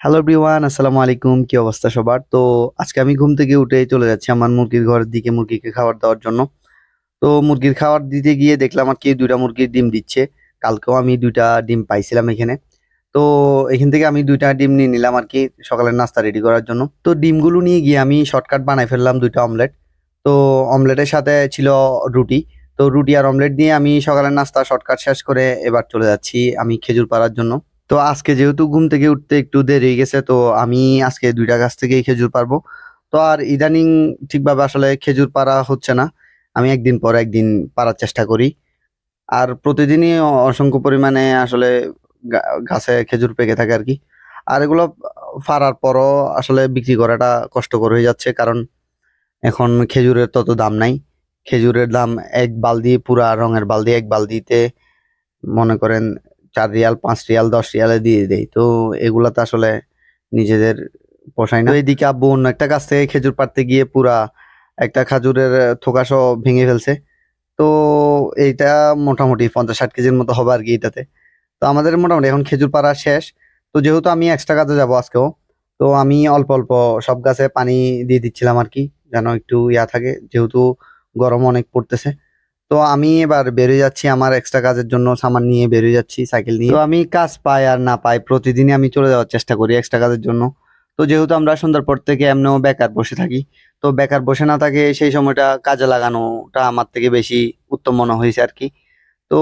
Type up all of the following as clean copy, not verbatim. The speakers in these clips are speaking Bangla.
হ্যালো এভরিওয়ান, আসসালামু আলাইকুম। কি অবস্থা সবার? তো আজকে আমি ঘুম থেকে উঠে চলে যাচ্ছি আমার মুরগির ঘরের দিকে মুরগিকে খাবার দেওয়ার জন্য। তো মুরগির খাবার দিতে গিয়ে দেখলাম আর কি ২ টা মুরগির ডিম দিচ্ছে। কালকেও আমি ২ টা ডিম পাইছিলাম এখানে। তো এখান থেকে আমি ২ টা ডিম নিয়ে নিলাম আর কি সকালের নাস্তা রেডি করার জন্য। তো ডিমগুলো নিয়ে গিয়ে আমি শর্টকাট বানায় ফেললাম ২ টা অমলেট। তো অমলেটের সাথে ছিল রুটি। তো রুটি আর অমলেট দিয়ে আমি সকালের নাস্তা শর্টকাট শেষ করে এবার চলে যাচ্ছি আমি খেজুর পাড়ার জন্য। তো আজকে যেহেতু ঘুম থেকে উঠতে একটু দেরি হয়ে গেছে, তো আমি আজকে ২ টা গাছ থেকেই খেজুর পারবো। তো আর ইদানিং ঠিকভাবে আসলে খেজুর পাড়া হচ্ছে না। আমি একদিন পর একদিন পারার চেষ্টা করি। আর প্রতিদিনই অসংখ্য পরিমাণে আসলে গা গাছে খেজুর পেকে থাকে আরকি। আর এগুলো ফাড়ার পরও আসলে বিক্রি করাটা কষ্টকর হয়ে যাচ্ছে। কারণ এখন খেজুরের তত দাম নাই। খেজুরের দাম ১ বালতি পুরা রঙের বালতি ১ বালতিতে মনে করেন ৳৪, ৳৫, ৳১০ দিয়ে দেয়। তো এগুলাতে আসলে নিজেদের পোষায় না। তো এদিকে আব্বু অন্য একটা গাছ থেকে খেজুর পাড়তে গিয়ে পুরা একটা খাজুরের থোকা সহ ভেঙে ফেলছে। তো এইটা মোটামুটি ৫০-৬০ কেজির মতো হবে আরকি এটাতে। তো আমাদের মোটামুটি এখন খেজুর পাড়া শেষ। তো যেহেতু আমি এক্সট্রা কাজে যাবো আজকেও, তো আমি অল্প, অল্প সব গাছে পানি দিয়ে দিচ্ছিলাম আরকি। যেন একটু থাকে। যেহেতু গরম অনেক পড়তেছে। তো আমি এবার বেরিয়ে যাচ্ছি আমার এক্সট্রা কাজের জন্য সামান নিয়ে বেরিয়ে যাচ্ছি সাইকেল নিয়ে। তো আমি কাজ পাই আর না পাই প্রতিদিনই আমি চলে যাওয়ার চেষ্টা করি এক্সট্রা কাজের জন্য। তো যেহেতু আমরা সন্ধ্যার পর থেকে এমনিও বেকার বসে থাকি। তো বেকার বসে না থাকে সেই সময়টা কাজে লাগানোটা আমার থেকে বেশি উত্তম মনে হয়েছে আরকি। তো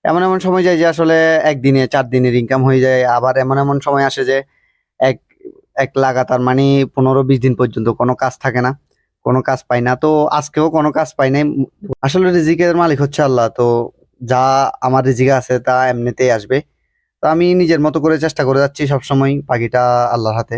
এমন, এমন সময় যায় যে আসলে একদিনে ৪ দিনের ইনকাম হয়ে যায়। আবার এমন, এমন সময় আসে যে এক এক লাগাতার মানে ১৫-২০ দিন পর্যন্ত কোনো কাজ থাকে না। কোনো কাজ পাই না। তো আজকেও কোনো কাজ পাই নাই। আসলে রিজিকের মালিক হচ্ছে আল্লাহ। তো যা আমার রিজিকে আছে তা এমনিতেই আসবে। তো আমি নিজের মতো করে চেষ্টা করে যাচ্ছি সবসময়। বাকিটা আল্লাহর হাতে।